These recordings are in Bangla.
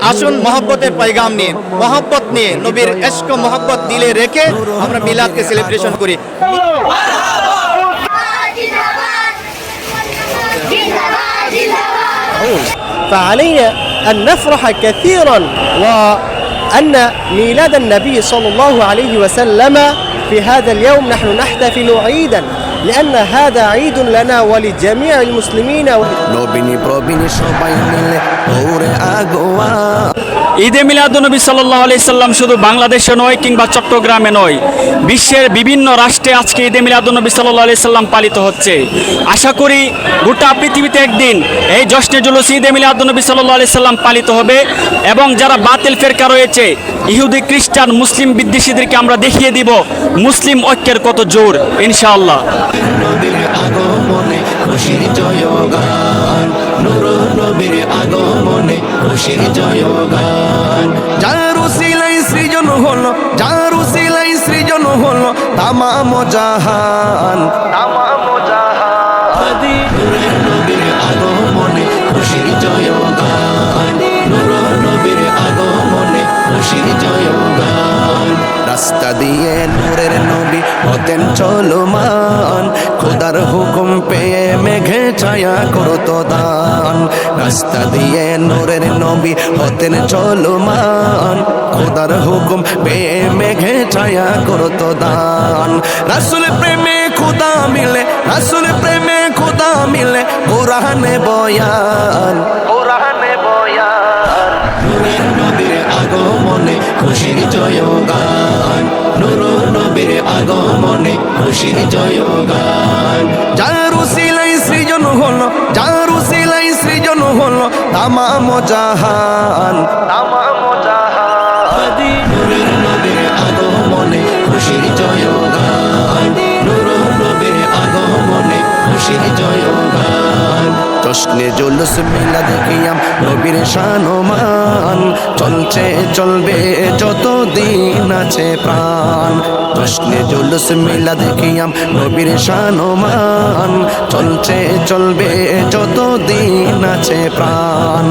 আসুন মহব্বতের পয়গাম নিয়ে, মহব্বত নিয়ে, নবীর ইশক ও মহব্বত দিলে রেখে আমরা মিলাদকে সেলিব্রেশন করি। فعلينا أن نفرح كثيرا وأن ميلاد النبي صلى الله عليه وسلم في هذا اليوم نحن نحتفل عيدا لأن هذا عيد لنا ولجميع المسلمين ঈদে মিলাদুন্নবী সাল্লাল্লাহু আলাইহি সাল্লাম শুধু বাংলাদেশে নয় কিংবা চট্টগ্রামে নয়, বিশ্বের বিভিন্ন রাষ্ট্রে আজকে ঈদে মিলাদুন্নবী সাল্লাল্লাহু আলাইহি সাল্লাম পালিত হচ্ছে। আশা করি গোটা পৃথিবীতে একদিন এই জশ্নে জুলুস ঈদে মিলাদুন্নবী সাল্লাল্লাহু আলাইহি সাল্লাম পালিত হবে এবং যারা বাতিল ফেরকা রয়েছে, ইহুদি, খ্রিস্টান, মুসলিম বিদ্বেষীদেরকে আমরা দেখিয়ে দিব মুসলিম ঐক্যের কত জোর ইনশাআল্লাহ। নবীর আগমনে খুশির জয়গান, নূর নবীর আগমনে খুশির জয়গান। যার উসিলায় সৃজন হলো, যার উসিলায় সৃজন হলো তামাম জাহান, তামাম জাহান। নূরের নবীর আগমনে খুশির জয়গান, নূর নবীর আগমনে খুশির জয়গান। রাস্তা দিয়ে নূরের নবী হতেন চলমান, খোদার হুকুম পেয়ে মেঘে ছায়া করতো দান। রাস্তা দিয়ে নূরের নবী হতেন চলমান, খোদার হুকুম পেয়ে মেঘে ছায়া করতো দান। রাসূল প্রেমে খোদা মিলে, রাসূল প্রেমে খোদা মিলে কোরআনে বয়ান, কোরআনে বয়ান। নূরের নবীর আগমনে খুশির জয়গান, নূর নবীর আগমনে খুশির জয়গান। যার উসিলায় সৃজন হলো, যার উসিলায় সৃজন হলো তামাম জাহান, তামাম জাহান। নূরের নবীর আগমনে খুশির জয়গান, নূর নবীর আগমনে খুশির জয়গান। জশ্নে জুলুস মিলাদ কিয়াম নবীর শানমান, চলছে চলবে যত দিন আছে প্রাণ। জশ্নে জুলুস মিলাদ কিয়াম নবীর শানমান, চলছে চলবে যত দিন আছে প্রাণ।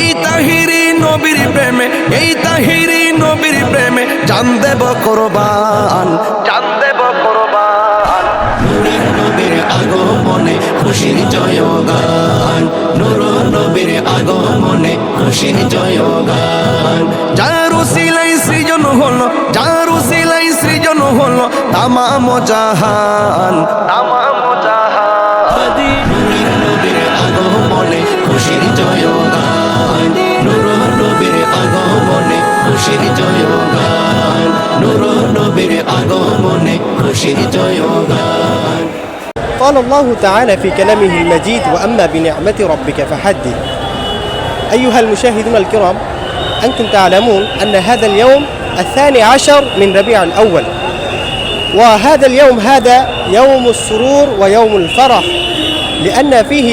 এই তাহিরি নবীর প্রেমে, এই তাহিরি নবীর প্রেমে জান দেব কোরবান, জান দেব কোরবান। নূরের নবীর আগমনে খুশির জয়গান, নূর নবীর আগমনে খুশির জয়গান। যার উসিলায় সৃজন হলো, যার উসিলায় সৃজন হলো তামাম জাহান, তামাম জাহান। নূরের নবীর আগমনে খুশির জয়গান, নূর নবীর আগমনে খুশির জয়গান, নূর নবীর আগমনে খুশির জয়গান। قال الله تعالى في كلامه المجيد وأما بنعمة ربك فحدث. أيها المشاهدون الكرام، أنتم تعلمون أن هذا اليوم 12 من ربيع الأول، وهذا اليوم هذا يوم السرور ويوم الفرح، لأن فيه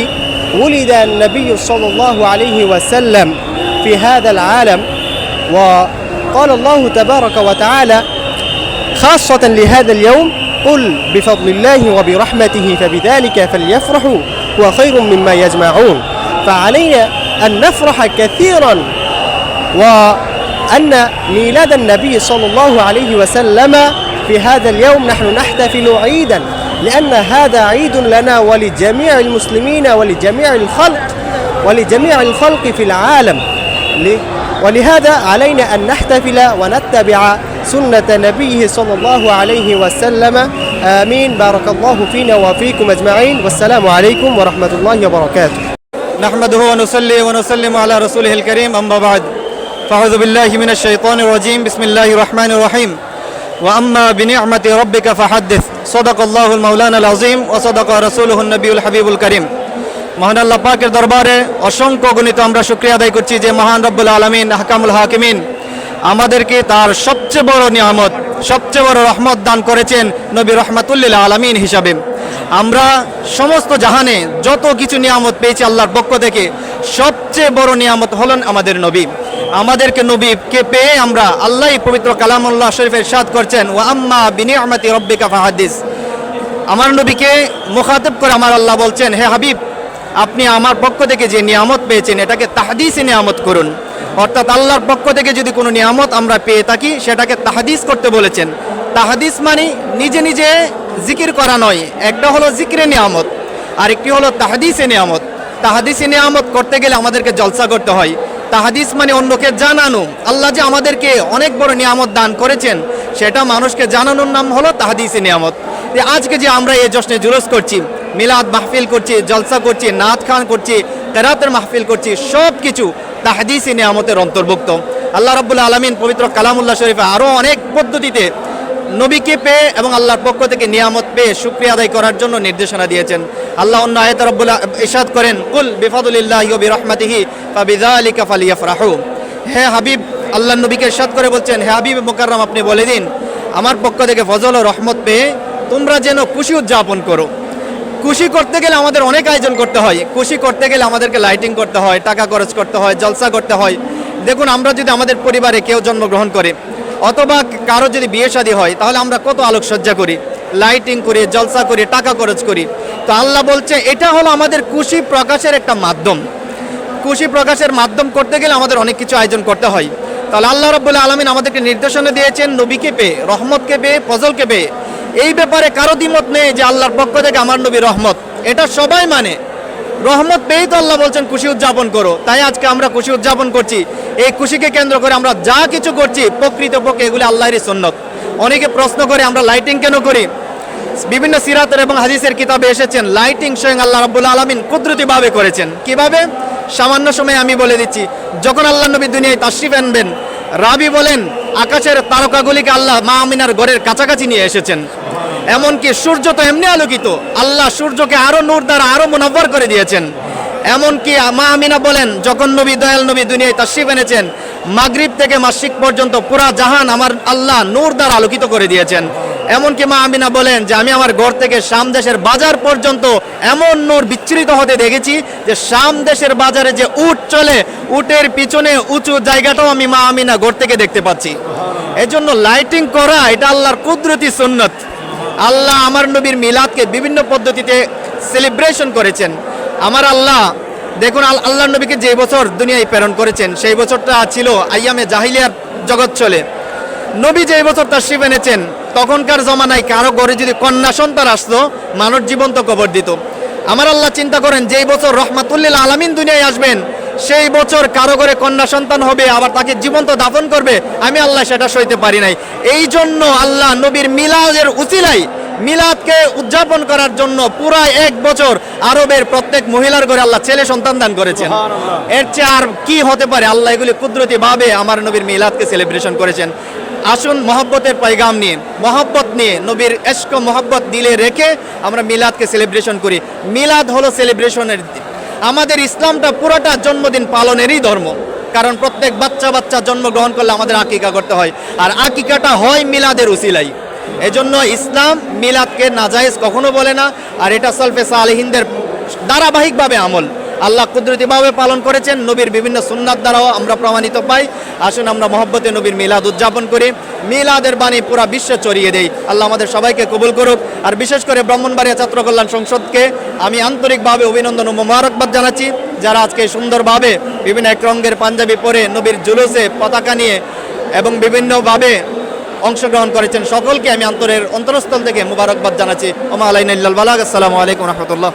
ولد النبي صلى الله عليه وسلم في هذا العالم. وقال الله تبارك وتعالى خاصة لهذا اليوم: قل بفضل الله وبرحمته فبذلك فليفرحوا هو خير مما يجمعون. فعلينا أن نفرح كثيرا وأن ميلاد النبي صلى الله عليه وسلم في هذا اليوم نحن نحتفل عيدا لأن هذا عيد لنا ولجميع المسلمين ولجميع الخلق، ولجميع الخلق في العالم. ولهذا علينا أن نحتفل ونتبع سنة نبيه صلى الله عليه وسلم. آمين. بارك الله فينا وفيكم أجمعين، والسلام عليكم ورحمة الله وبركاته. نحمده ونصلي ونسلم على رسوله الكريم، أما بعد، فأعوذ بالله من الشيطان الرجيم، بسم الله الرحمن الرحيم. وأما بنعمة ربك فحدث. صدق الله المولانا العظيم وصدق رسوله النبي الحبيب الكريم. মহান আল্লাহ পাকের দরবারে অসংখ্য গণিত আমরা শুকরিয়া আদায় করছি যে মহান রব্বুল আলামিন আহকামুল হাকিমিন আমাদেরকে তার সবচেয়ে বড় নিয়ামত, সবচেয়ে বড় রহমত দান করেছেন নবী রহমাতুল লিল আলামিন হিসাবে। আমরা সমস্ত জাহানে যত কিছু নিয়ামত পেয়েছি আল্লাহর পক্ষ থেকে, সবচেয়ে বড় নিয়ামত হলেন আমাদের নবী। আমাদেরকে নবীকে পেয়ে আমরা আল্লাহই পবিত্র কালামুল্লাহ শরীফে ইরশাদ করছেন, ওয়া আম্মা বিনিআমাতি রাব্বিকা ফাহাদ্দিস। আমার নবীকে মুখাতাব করে আমার আল্লাহ বলছেন, হে হাবিব, আপনি আমার পক্ষ থেকে যে নিয়ামত পেয়েছেন এটাকে তাহদিসে নিয়ামত করুন। অর্থাৎ আল্লাহর পক্ষ থেকে যদি কোনো নিয়ামত আমরা পেয়ে থাকি সেটাকে তাহাদিস করতে বলেছেন। তাহাদিস মানে নিজে নিজে জিকির করা নয়, একটা হলো জিকিরে নিয়ামত আর একটি হলো তাহাদিসে নিয়ামত। তাহাদিসে নিয়ামত করতে গেলে আমাদেরকে জলসা করতে হয়। তাহাদিস মানে অন্যকে জানানো, আল্লাহ যে আমাদেরকে অনেক বড় নিয়ামত দান করেছেন সেটা মানুষকে জানানোর নাম হলো তাহাদিসে নিয়ামত। আজকে যে আমরা এই জশ্নে জুলুস করছি, মিলাদ মাহফিল করছি, জলসা করছি, নাত খান করছি, কেরাতের মাহফিল করছি, সব কিছু তাহাদিসে নিয়ামতের অন্তর্ভুক্ত। আল্লাহ রাব্বুল আলামিন পবিত্র কালামুল্লাহ শরীফে আরও অনেক পদ্ধতিতে নবীকে পেয়ে এবং আল্লাহর পক্ষ থেকে নিয়ামত পেয়ে শুকরিয়া আদায় করার জন্য নির্দেশনা দিয়েছেন। আল্লাহ অন্য আয়াতে রব্বুল ইরশাদ করেন, কুল বিফাদলিল্লাহি ওয়া বিরহমাতিহি ফাবিযালিকা ফালিয়াফরাহু। হে হাবিব, আল্লাহ নবীকে ইরশাদ করে বলছেন, হে হাবিব মুকাররম, আপনি বলে দিন আমার পক্ষ থেকে ফজল ও রহমত পেয়ে তোমরা যেন খুশি উদযাপন করো। খুশি করতে গেলে আমাদের অনেক আয়োজন করতে হয়। খুশি করতে গেলে আমাদেরকে লাইটিং করতে হয়, টাকা খরচ করতে হয়, জলসা করতে হয়। দেখুন, আমরা যদি আমাদের পরিবারে কেউ জন্মগ্রহণ করে অথবা কারো যদি বিয়ে শাদী হয় তাহলে আমরা কত আলোকসজ্জা করি, লাইটিং করি, জলসা করি, টাকা খরচ করি। তো আল্লাহ বলছে এটা হলো আমাদের খুশি প্রকাশের একটা মাধ্যম। খুশি প্রকাশের মাধ্যম করতে গেলে আমাদের অনেক কিছু আয়োজন করতে হয়। তাহলে আল্লাহ রাব্বুল আলামিন আমাদেরকে নির্দেশনা দিয়েছেন নবীকে পেয়ে, রহমতকে পেয়ে, ফজলকে পেয়ে। এই ব্যাপারে কারো দ্বিমত নেই যে আল্লাহর পক্ষ থেকে আমার নবী রহমত, এটা সবাই মানে। রহমত পেয়েই তো আল্লাহ বলছেন খুশি উদযাপন করো। তাই আজকে আমরা খুশি উদযাপন করছি। এই খুশিকে কেন্দ্র করে আমরা যা কিছু করছি প্রকৃতপক্ষে এগুলি আল্লাহরই সুন্নত। অনেকে প্রশ্ন করে আমরা লাইটিং কেন করি? বিভিন্ন সিরাতের এবং হাদিসের কিতাবে এসেছেন লাইটিং স্বয়ং আল্লাহ রাব্বুল আলামিন কুদরতিভাবে করেছেন। কিভাবে? সামান্য সময় আমি বলে দিচ্ছি। যখন আল্লাহ নবী দুনিয়ায় তাশরিফ আনবেন, রাবি বলেন আকাশের তারকাগুলিকে আল্লাহ মা আমিনার ঘরের কাছাকাছি নিয়ে এসেছেন। এমনকি সূর্য তো এমনি আলোকিত, আল্লাহ সূর্যকে আরো নূর দ্বারা আরো মুনাব্বর করে দিয়েছেন। এমনকি মা আমিনা বলেন যখন নবী দয়াল নবী দুনিয়ায় তাশরিফ এনেছেন, মাগরিব থেকে মাশরিক পর্যন্ত পুরা জাহান আমার আল্লাহ নূর দ্বারা আলোকিত করে দিয়েছেন। এমনকি মা আমিনা বলেন যে আমি আমার ঘর থেকে শাম দেশের বাজার পর্যন্ত এমন নূর বিচ্ছুরিত হতে দেখেছি যে শাম দেশের বাজারে যে উট চলে, উটের পিছনে উঁচু জায়গাটাও আমি মা আমিনা ঘর থেকে দেখতে পাচ্ছি। এজন্য লাইটিং করা এটা আল্লাহর কুদরতি সুন্নত। আল্লাহ আমার নবীর মিলাদকে বিভিন্ন পদ্ধতিতে সেলিব্রেশন করেছেন। আমার আল্লাহ দেখুন, আল্লাহ নবীকে যে বছর দুনিয়ায় প্রেরণ করেছেন সেই বছরটা ছিল আইয়ামে জাহিলিয়ার জগৎ চলে। নবী যে বছর তাশরিফ এনেছেন তখনকার জমানায় কারো ঘরে যদি কন্যা সন্তান আসতো মানুষ জীবন্ত কবর দিত। আমার আল্লাহ চিন্তা করেন যেই বছর রহমাতুল্লিল আলামিন দুনিয়ায় আসবেন সেই বছর কারো ঘরে কন্যা সন্তান হবে আবার তাকে জীবন্ত দাফন করবে, আমি আল্লাহ সেটা সইতে পারি নাই। এই জন্য আল্লাহ নবীর মিলাদের উসিলাই মিলাদকে উদযাপন করার জন্য পুরা এক বছর আরবের প্রত্যেক মহিলার ঘরে আল্লাহ ছেলে সন্তান দান করেছেন। এর চেয়ে আর কি হতে পারে? আল্লাহ এগুলি কুদরতি ভাবে আমার নবীর মিলাদকে সেলিব্রেশন করেছেন। আসুন মহব্বতের পয়গাম নিয়ে, মহব্বত নিয়ে, নবীর ইশক মহব্বত দিলে রেখে আমরা মিলাদকে সেলিব্রেশন করি। মিলাদ হলো সেলিব্রেশনের। আমাদের ইসলামটা পুরোটা জন্মদিন পালনেরই ধর্ম। কারণ প্রত্যেক বাচ্চা জন্মগ্রহণ করলে আমাদের আকিকা করতে হয়, আর আকিকাটা হয় মিলাদের উসিলাই। এজন্য ইসলাম মিলাদকে নাজায়েজ কখনো বলে না, আর এটা সলফে সালেহিনদের ধারাবাহিকভাবে আমল আল্লাহ কুদরতিভাবে পালন করেছেন। নবীর বিভিন্ন সুন্নাত দ্বারাও আমরা প্রমাণিত পাই। আসুন আমরা মহব্বতে নবীর মিলাদ উদযাপন করি, মিলাদের বাণী পুরা বিশ্বে ছড়িয়ে দেই। আল্লাহ আমাদের সবাইকে কবুল করুক। আর বিশেষ করে ব্রাহ্মণবাড়িয়া ছাত্র কল্যাণ সংসদকে আমি আন্তরিকভাবে অভিনন্দন ও মোবারকবাদ জানাচ্ছি, যারা আজকে সুন্দরভাবে বিভিন্ন এক রঙের পাঞ্জাবি পরে নবীর জুলুসে পতাকা নিয়ে এবং বিভিন্নভাবে অংশগ্রহণ করেছেন। সকলকে আমি অন্তরস্থল থেকে মোবারকবাদ জানাচ্ছি। ওমা আলাইনা ইল্লাল বালাগ। আসসালামু আলাইকুম রহমতুল্লাহ।